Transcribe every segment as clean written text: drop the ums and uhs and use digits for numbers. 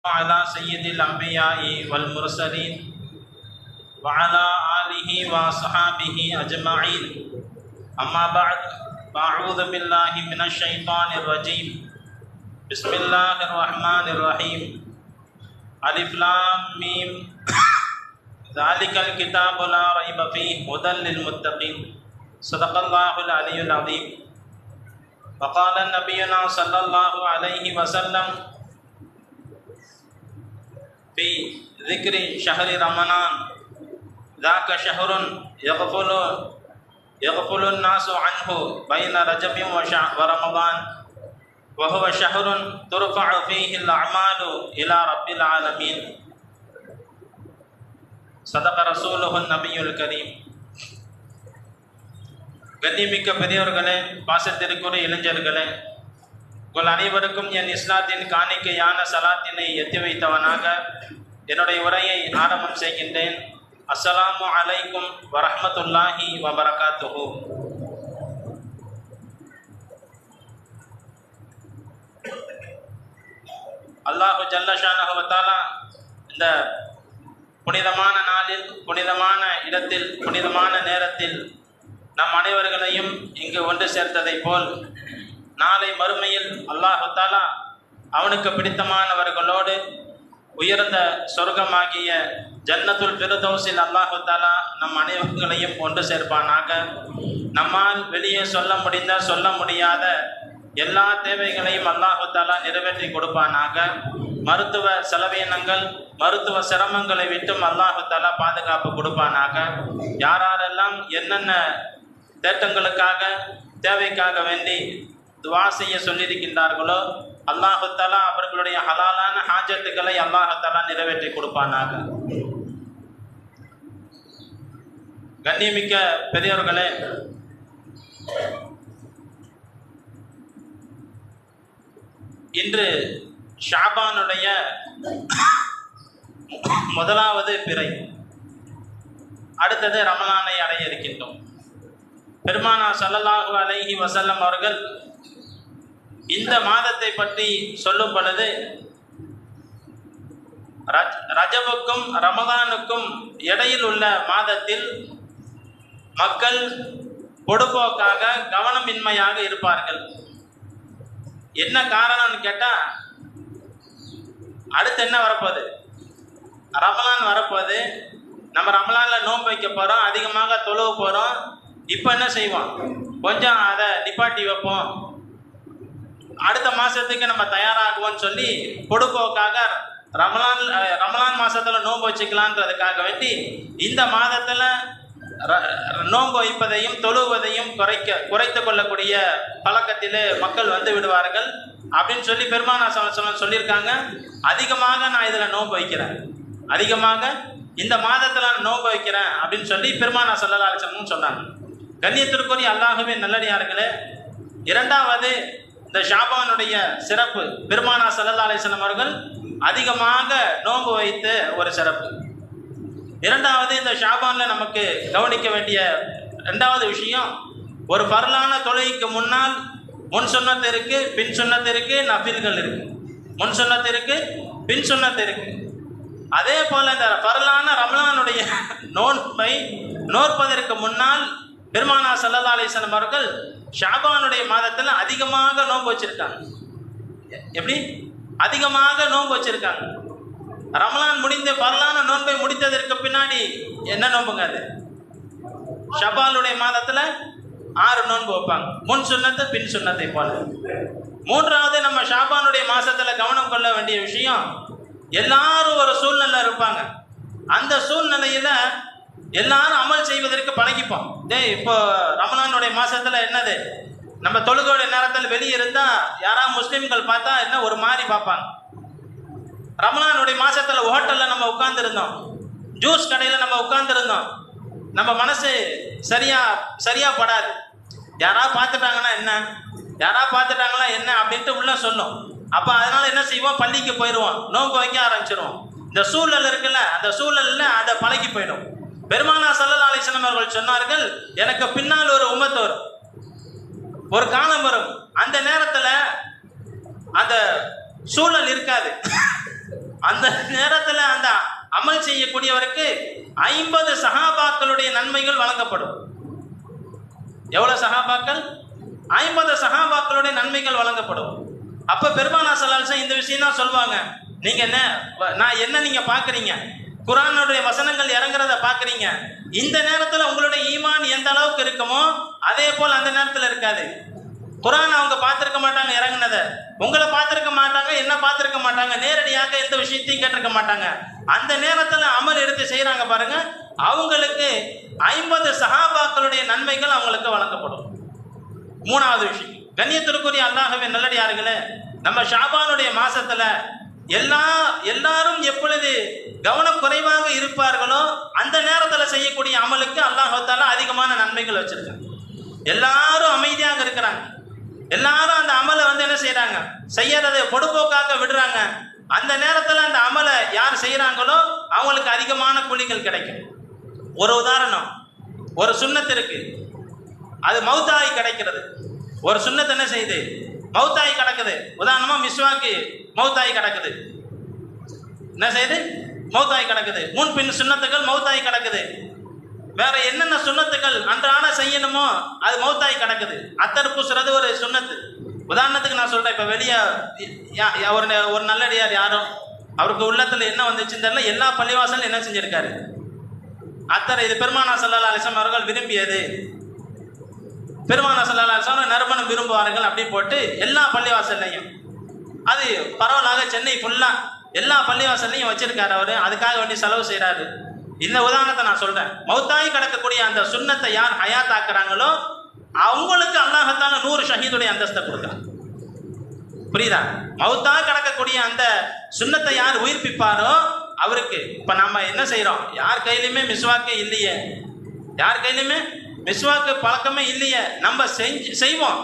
على سيد الأنبياء والمرسلين وعلى آله وصحابه أجمعين أما بعد فأعوذ بالله من الشيطان الرجيم بسم الله الرحمن الرحيم ألف لام ميم ذلك الكتاب لا ريب فيه هدى للمتقين صدق الله العلي العظيم وقال نبينا صلى الله عليه وسلم في ذكر شهر رمضان ذاك شهر يغفل الناس عنه بين رجب ورمضان وهو شهر ترفع فيه الأعمال إلى رب العالمين صدق رسوله النبي الكريم. கண்ணியமிக்க பெரியவர்களே, பாசத்திற்குரிய இளைஞர்களே, உங்கள் அனைவருக்கும் என் இஸ்லாத்தின் காணிக்கையான சலாத்தினை எத்தி வைத்தவனாக என்னுடைய உரையை ஆரம்பம் செய்கின்றேன். அஸ்ஸலாமு அலைக்கும் வரஹ்மத்துல்லாஹி வபரகாத்துஹு. அல்லாஹு ஜல்ல ஷானஹு வ தஆலா இந்த புனிதமான நாளில், புனிதமான இடத்தில், புனிதமான நேரத்தில் நம் அனைவர்களையும் இங்கு ஒன்று சேர்த்ததை போல் நாளை மறுமையில் அல்லாஹு தஆலா அவனுக்கு பிடித்தமானவர்களோடு உயர்ந்த சொர்க்கமாகிய ஜன்னத்துல் ஃபிர்தௌஸில் அல்லாஹு தஆலா நம் அனைவர்களையும் ஒன்று சேர்ப்பானாக. நம்மால் வெளியே சொல்ல முடியாத எல்லா தேவைகளையும் அல்லாஹு தஆலா நிறைவேற்றி கொடுப்பானாக. மருத்துவ செலவினங்கள், மருத்துவ சிரமங்களை விட்டும் அல்லாஹு தஆலா பாதுகாப்பு கொடுப்பானாக. யாரெல்லாம் என்னென்ன தேட்டங்களுக்காக, தேவைக்காக வேண்டி துவா செய்ய சொல்லியிருக்கின்றார்களோ அல்லாஹு தஆலா அவர்களுடைய ஹலாலான ஹாஜத்துக்களை அல்லாஹு தஆலா நிறைவேற்றி கொடுப்பானாக. கண்ணியமிக்க பெரியவர்களே, இன்று ஷாபானுடைய முதலாவது பிறை, அடுத்தது ரமலானை அடைய இருக்கின்றோம். பெருமானார் ஸல்லல்லாஹு அலைஹி வஸல்லம் அவர்கள் இந்த மாதத்தை பற்றி சொல்லும் பொழுது ரஜபுக்கும் ரமதானுக்கும் இடையில் உள்ள மாதத்தில் மக்கள் பொடுபோக்காக, கவனமின்மையாக இருப்பார்கள். என்ன காரணம்னு கேட்டால், அடுத்து என்ன வரப்போகுது? ரமலான் வரப்போகுது. நம்ம ரமலானில் நோன்பு வைக்க போகிறோம், அதிகமாக தொழுவ போகிறோம். இப்போ என்ன செய்வோம்? கொஞ்சம் அதை நிப்பாட்டி வைப்போம், அடுத்த மாதத்துக்கு நம்ம தயாராகுவோம்னு சொல்லி பொடுப்போக்காக ரமலான் மாதத்தில் நோன்பு வச்சுக்கலான்றதுக்காக வேண்டி இந்த மாதத்தில் நோன்பு வைப்பதையும் தொழுவதையும் குறைத்து கொள்ளக்கூடிய பழக்கத்தில் மக்கள் வந்து விடுவார்கள் அப்படின்னு சொல்லி பெருமானார் ஸல்லல்லாஹு அலைஹி வஸல்லம் சொல்லியிருக்காங்க. அதிகமாக நான் இதில் நோன்பு வைக்கிறேன், அதிகமாக இந்த மாதத்தில் நான் நோன்பு வைக்கிறேன் அப்படின்னு சொல்லி பெருமானார் ஸல்லல்லாஹு அலைஹி வஸல்லம் சொன்னாங்க. கண்ணியத்திற்குரிய அல்லாஹ்வே நல்லடியார்களே, இரண்டாவது இந்த ஷாபானுடைய சிறப்பு, பெருமானார் ஸல்லல்லாஹு அலைஹி வஸல்லம் அவர்கள் அதிகமாக நோன்பு வைத்து ஒரு சிறப்பு. இரண்டாவது, இந்த ஷாபானில் நமக்கு கவனிக்க வேண்டிய ரெண்டாவது விஷயம், ஒரு பரலான தொழுகைக்கு முன்னால் முன் சுன்னத்து இருக்கு, பின் சுன்னத்து இருக்கு, நஃபில்கள் இருக்கு. முன் சுன்னத்து இருக்கு, பின் சுன்னத்து இருக்கு. அதே போல இந்த பரலான ரமலானுடைய நோன்பை நோற்பதற்கு முன்னால் பெருமானார் ஸல்லல்லாஹு அலைஹி வஸல்லம் அவர்கள் ஷாபானுடைய மாதத்தில் அதிகமாக நோன்பு வச்சிருக்காங்க. எப்படி? அதிகமாக நோன்பு வச்சிருக்காங்க. ரமலான் முடிந்து பரலான நோன்பை முடித்ததற்கு பின்னாடி என்ன நோன்புங்க அது? ஷபாலுடைய மாதத்தில் 6 நோன்பு வைப்பாங்க, முன் சுன்னத்து பின் சுன்னத்தை போல. மூன்றாவது, நம்ம ஷாபானுடைய மாதத்தில் கவனம் கொள்ள வேண்டிய விஷயம், எல்லாரும் ஒரு சூழ்நிலை இருப்பாங்க. அந்த சூழ்நிலையில் எல்லாரும் அமல் செய்வதற்கு பழகிப்போம். இப்போ ரமலானுடைய மாதத்தில் என்னது, நம்ம தொழுகையுடைய நேரத்தில் வெளியே இருந்தால் யாராவது முஸ்லீம்கள் பார்த்தா என்ன ஒரு மாதிரி பார்ப்பாங்க. ரமலானுடைய மாதத்தில் ஹோட்டலில் நம்ம உட்கார்ந்துருந்தோம், ஜூஸ் கடையில் நம்ம உட்கார்ந்துருந்தோம், நம்ம மனசு சரியா படாது. யாராவது பார்த்துட்டாங்கன்னா என்ன அப்படின்ட்டு உள்ள சொல்லும். அப்போ அதனால என்ன செய்வோம்? பள்ளிக்கு போயிடுவோம், நோன்பு வைக்க ஆரம்பிச்சிருவோம். இந்த சூழல் இருக்குல்ல, அந்த சூழலில் அதை பழகி போயிடும். பெருமானார் ஸல்லல்லாஹு அலைஹி வஸல்லம் அவர்கள் சொன்னார்கள், எனக்கு பின்னால் ஒரு உம்மத்து வரும், ஒரு காலம் வரும், அந்த நேரத்தில் அந்த சூழல் இருக்காது. அந்த நேரத்தில் அந்த அமல் செய்யக்கூடியவருக்கு 50 சஹாபாக்களுடைய நன்மைகள் வழங்கப்படும். எவ்வளவு சஹாபாக்கள்? 50 சஹாபாக்களுடைய நன்மைகள் வழங்கப்படும். அப்ப பெருமானார் ஸல்லல்லாஹு அலைஹி வஸல்லம் இந்த விஷயம் தான் சொல்லுவாங்க. நீங்க என்ன நீங்க பாக்குறீங்க, குர்ஆனுடைய வசனங்கள் இறங்குறத பாக்குறீங்க. இந்த நேரத்தில் உங்களுடைய ஈமான் எந்த அளவுக்கு இருக்குமோ அதே போல் அந்த நேரத்தில் இருக்காது. குர்ஆன் அவங்க பார்த்திருக்க மாட்டாங்க இறங்குனதை, உங்களை பார்த்திருக்க மாட்டாங்க, என்ன பார்த்திருக்க மாட்டாங்க, நேரடியாக எந்த விஷயத்தையும் கேட்டிருக்க மாட்டாங்க. அந்த நேரத்தில் அமல் எடுத்து செய்யறாங்க பாருங்க, அவங்களுக்கு 50 சஹாபாக்களுடைய நன்மைகள் அவங்களுக்கு வழங்கப்படும். மூணாவது விஷயம், கண்ணியத்திற்குரிய அல்லாஹ்வின் நல்லடியார்களே, நம்ம ஷாபானுடைய மாசத்துல எல்லாரும் எப்பொழுது கவனக்குறைவாக இருப்பார்களோ அந்த நேரத்தில் செய்யக்கூடிய அமலுக்கு அல்லாஹ் தஆலா அதிகமான நன்மைகள் வச்சிருக்காங்க. எல்லாரும் அமைதியாக இருக்கிறாங்க, எல்லாரும் அந்த அமலை என்ன செய்யறாங்க, செய்யறதை பொடுபோக்காக விடுறாங்க. அந்த நேரத்தில் அந்த அமலை யார் செய்யறாங்களோ அவங்களுக்கு அதிகமான கூலிகள் கிடைக்கும். ஒரு உதாரணம், ஒரு சுன்னத் இருக்கு, அது மௌத்தாகி கிடைக்கிறது. ஒரு சுன்னத் என்ன செய்யுது, மௌத்தாகி கிடக்குது. உதாரணமா மிஸ்வாக்கு மௌத்தாகி கிடக்குது, என்ன செய்யுது, மௌத்தாகி கிடக்குது. முன்பின் சுன்னத்துகள் மௌத்தாகி கிடக்குது. வேற என்னென்ன சுன்னத்துகள் அன்றாட செய்யணுமோ அது மௌத்தாகி கிடக்குது. அத்தர் பூசுறது ஒரு சுன்னத்து. உதாரணத்துக்கு நான் சொல்றேன், இப்ப வெளியே ஒரு நல்லடியார் யாரும் அவருக்கு உள்ளத்துல என்ன வந்துச்சுன்னு தெரியல, எல்லா பள்ளிவாசலும் என்ன செஞ்சிருக்காரு, அத்தர். இது பெருமானார் ஸல்லல்லாஹு அலைஹி வஸல்லம் அவர்கள் விரும்பியது, பெருமானார் ஸல்லல்லாஹு அலைஹி வஸல்லம் நறுமணம் விரும்புவார்கள் அப்படி போட்டு எல்லா பள்ளிவாசல்லையும், அது பரவலாக சென்னை ஃபுல்லா எல்லா பள்ளிவாசல்லையும் வச்சிருக்காரு அவரு. அதுக்காக வேண்டி செலவு செய்யறாரு. இந்த உதாரணத்தை நான் சொல்றேன். மௌத்தாகி கிடக்கக்கூடிய அந்த சுன்னத்தை யார் ஹயாத் ஆக்குறாங்களோ அவங்களுக்கு அல்லாஹ் தஆலா 100 ஷஹீதுடைய அந்தஸ்தை கொடுக்குறான். புரியுதா? மௌத்தாகி கிடக்கக்கூடிய அந்த சுன்னத்தை யார் உயிர்ப்பிப்பாரோ அவருக்கு. இப்ப நம்ம என்ன செய்யறோம், யார் கையிலுமே மிஸ்வாக்கே இல்லையே, யார் கையிலுமே மிஸ்வாக்கு பழக்கமே இல்லையே, நம்ம செய்வோம்.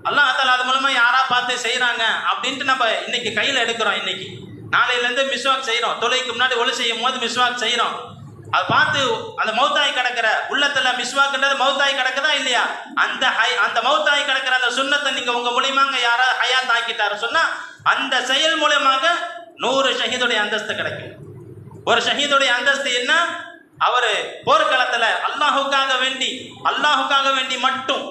அல்லாஹ் தஆலா அது மூலமா யாரா பார்த்து செய்யறாங்க அப்படின்ட்டு நம்ம இன்னைக்கு கையில எடுக்கிறோம். இன்னைக்கு நாளையில இருந்து மிஸ்வாக் செய்யறோம், தொழுகைக்கு முன்னாடி ஒளி செய்யும் போது மிஸ்வாக் செய்யறோம். அதை பார்த்து அந்த மௌத்தாய் கிடக்கிற உள்ளத்துல மிஸ்வாக்குன்றது மௌத்தாய் கிடக்குதா இல்லையா, அந்த மௌத்தாய் கிடக்கிற அந்த சுன்னத்தை நீங்க உங்க மூலியமாக யாராவது ஹயாத் ஆக்கிட்டாரு சொன்னா அந்த செயல் மூலமாக 100 ஷஹீதுடைய அந்தஸ்து கிடைக்கும். ஒரு ஷஹீதுடைய அந்தஸ்து என்ன, அவரு போர்க்களத்துல அல்லாஹுக்காக வேண்டி மட்டும்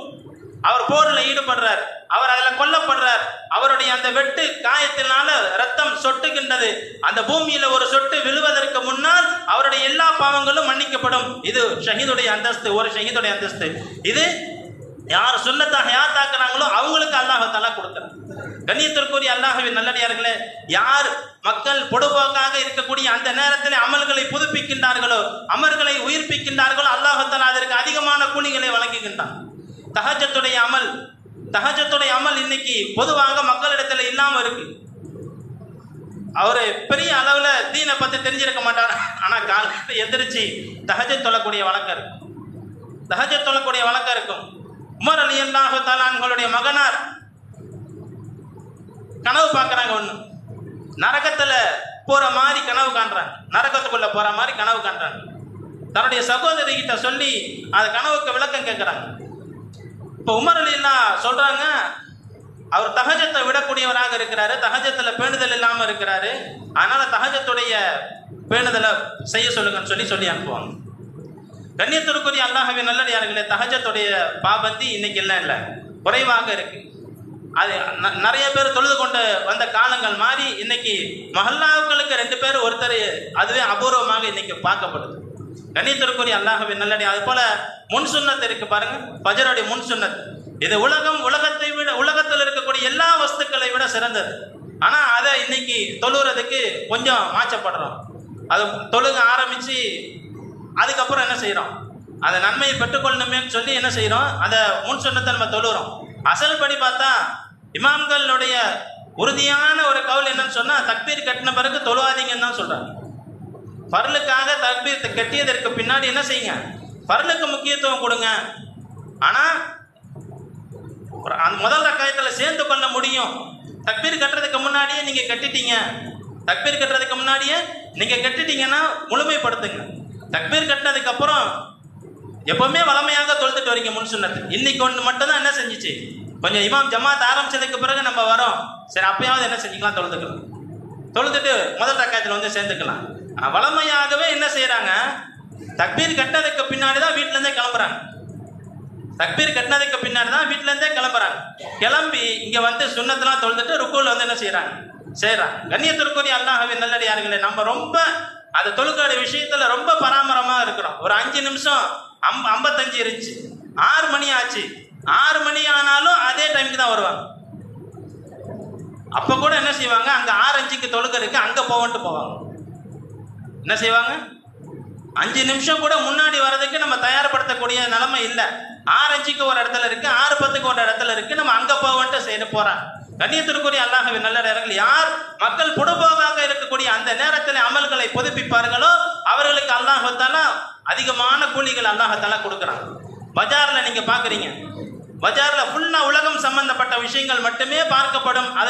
அவர் போர்ல ஈடுபடுறார், அவர் அதுல கொல்லப்படுறார். அவருடைய அந்த வெட்டு காயத்தினால ரத்தம் சொட்டுகின்றது. அந்த பூமியில ஒரு சொட்டு விழுவதற்கு முன்னால் அவருடைய எல்லா பாவங்களும் மன்னிக்கப்படும். இது ஷஹீதுடைய அந்தஸ்து, ஒரு ஷஹீதுடைய அந்தஸ்து. இது யார் சுன்னத்தை ஹயாத்தாக்குறாங்களோ அவங்களுக்கு அல்லாஹ் தஆலா கொடுக்கிறார். கண்ணியத்திற்குரிய அல்லாஹ்வின் நல்லடியார்களே, யார் மக்கள் பொடுபோக்காக இருக்கக்கூடிய அந்த நேரத்தில் அமல்களை புதுப்பிக்கின்றார்களோ, அமல்களை உயிர்ப்பிக்கின்றார்களோ அல்லாஹ் தஆலா அதற்கு அதிகமான கூலிகளை வழங்குகின்றான். தஹஜ்ஜுடைய அமல் இன்னைக்கு பொதுவாக மக்களிடத்துல இல்லாம இருக்கு. அவரு பெரிய அளவுல தீனை பத்தி தெரிஞ்சிருக்க மாட்டார், ஆனா காலையில எந்திரிச்சு தஹஜ்ஜத் தொழக்கூடிய வழக்கம் இருக்கும். உமர் ரலியல்லாஹு தஆலா அவங்களுடைய மகனார் கனவு பார்க்கறாங்க. ஒண்ணு நரகத்துல போற மாதிரி கனவு காண்றாங்க, நரகத்துக்குள்ள போற மாதிரி கனவு காண்றாங்க. தன்னுடைய சகோதரி கிட்ட சொல்லி அந்த கனவுக்கு விளக்கம் கேட்கிறாங்க. இப்போ உமர் ரலியல்லாஹு சொல்றாங்க, அவர் தஹஜத்தை விடக்கூடியவராக இருக்கிறாரு, தஹஜத்துல பேணுதல் இல்லாம இருக்கிறாரு, அதனால தஹஜத்துடைய பேணுதலை செய்ய சொல்லுங்கன்னு சொல்லி அனுப்புவாங்க. கண்ணியத்திற்குரிய அல்லாஹ்வின் நல்லடியார்களே, தஹஜத்துடைய பாபந்தி இன்னைக்கு இல்லை, குறைவாக இருக்கு. அது நிறைய பேர் தொழுது கொண்டு வந்த காலங்கள் மாறி இன்னைக்கு மஹல்லாவுக்களுக்கு 2 பேர் ஒருத்தர், அதுவே அபூர்வமாக இன்னைக்கு பார்க்கப்படுது. கண்ணியத்திற்குரிய அல்லாஹ்வின் நல்லடியார், அது போல முன் சுன்னத் இருக்கு பாருங்க, ஃபஜ்ருடைய முன் சுன்னத். இது உலகத்தை விட, உலகத்தில் இருக்கக்கூடிய எல்லா வஸ்துக்களை விட சிறந்தது. ஆனா அதை இன்னைக்கு தொழுறதுக்கு கொஞ்சம் மாற்றப்படுறோம். அது தொழுக ஆரம்பிச்சு அதுக்கப்புறம் என்ன செய்யறோம், அந்த நன்மையை பெற்றுக்கொள்ளணுமேன்னு சொல்லி என்ன செய்யறோம், அந்த முன் சுன்னத்தை நம்ம தொழுறோம். அசல் படி பார்த்தா இமாம்களுடைய உறுதியான ஒரு கவுல் என்னன்னு சொன்னா, தக்பீர் கட்டின பிறகு தொழுவாதீங்கன்னு தான் சொல்றாங்க. பர்லுக்காக தக்பீர் கட்டியதற்கு பின்னாடி என்ன செய்யுங்க, பர்லுக்கு முக்கியத்துவம் கொடுங்க. ஆனா அந்த முதல் ரக்காயத்துல சேர்ந்து கொள்ள முடியும். தக்பீர் கட்டுறதுக்கு முன்னாடியே நீங்க கட்டிட்டீங்கன்னா முழுமைப்படுத்துங்க. தக்பீர் கட்டினதுக்கு அப்புறம் எப்பவுமே வளமையாக தொழுதுட்டு வரீங்க முன் சுன்னத்து. இன்னைக்கு ஒன்று மட்டும் தான் என்ன செஞ்சிச்சு, கொஞ்சம் இமாம் ஜமாத் ஆரம்பிச்சதுக்கு பிறகு நம்ம வரோம், சரி அப்பயாவது என்ன செஞ்சுக்கலாம், தொழுதுக்கலாம். தொழுதுட்டு முதல் ரக்காயத்தில் வந்து சேர்ந்துக்கலாம். ஆனால் வளமையாகவே என்ன செய்கிறாங்க, தக்பீர் கட்டினதுக்கு பின்னாடி தான் வீட்டிலேருந்தே கிளம்புறாங்க. தக்பீர் கட்டினதுக்கு பின்னாடி தான் வீட்டிலேருந்தே கிளம்புறாங்க. கிளம்பி இங்கே வந்து சுன்னத்தெல்லாம் தொழுதுட்டு ருக்குவில் வந்து என்ன செய்கிறாங்க, கண்ணியத்திற்குரிய அல்லாஹ்வின் நல்லடியார்களே, நம்ம ரொம்ப அந்த தொழுகையோட விஷயத்துல ரொம்ப பராமரமா இருக்கிறோம். ஒரு 5 நிமிஷம் 55 இருந்துச்சு, 6 மணி ஆச்சு, 6 மணி ஆனாலும் அதே டைமுக்கு தான் வருவாங்க. அப்ப கூட என்ன செய்வாங்க, அங்க 6:05க்கு தொழுகை இருக்கு, அங்க போவன்ட்டு போவாங்க. என்ன செய்வாங்க, 5 நிமிஷம் கூட முன்னாடி வர்றதுக்கு நம்ம தயார்படுத்தக்கூடிய நிலைமை இல்லை. 6:05க்கு ஒரு இடத்துல இருக்கு, 6:10க்கு ஒரு இடத்துல இருக்கு, நம்ம அங்க போவன்ட்டு செய்ய போறாங்க. கண்ணியத்திற்குரிய அல்லாஹ்வின் நல்லடியார்களே, யார் மக்கள் புடுபோகாக இருக்கக்கூடிய அந்த நேரத்தில் அமல்களை புதுப்பிப்பார்களோ அவர்களுக்கு அல்லாஹ் தஆலா அதிகமான கூலிகள் அல்லாஹ் தஆலா கொடுக்குறான். பஜார்ல நீங்க பாக்குறீங்க, பஜார்ல ஃபுல்லா உலகம் சம்பந்தப்பட்ட விஷயங்கள் மட்டுமே பார்க்கப்படும். அது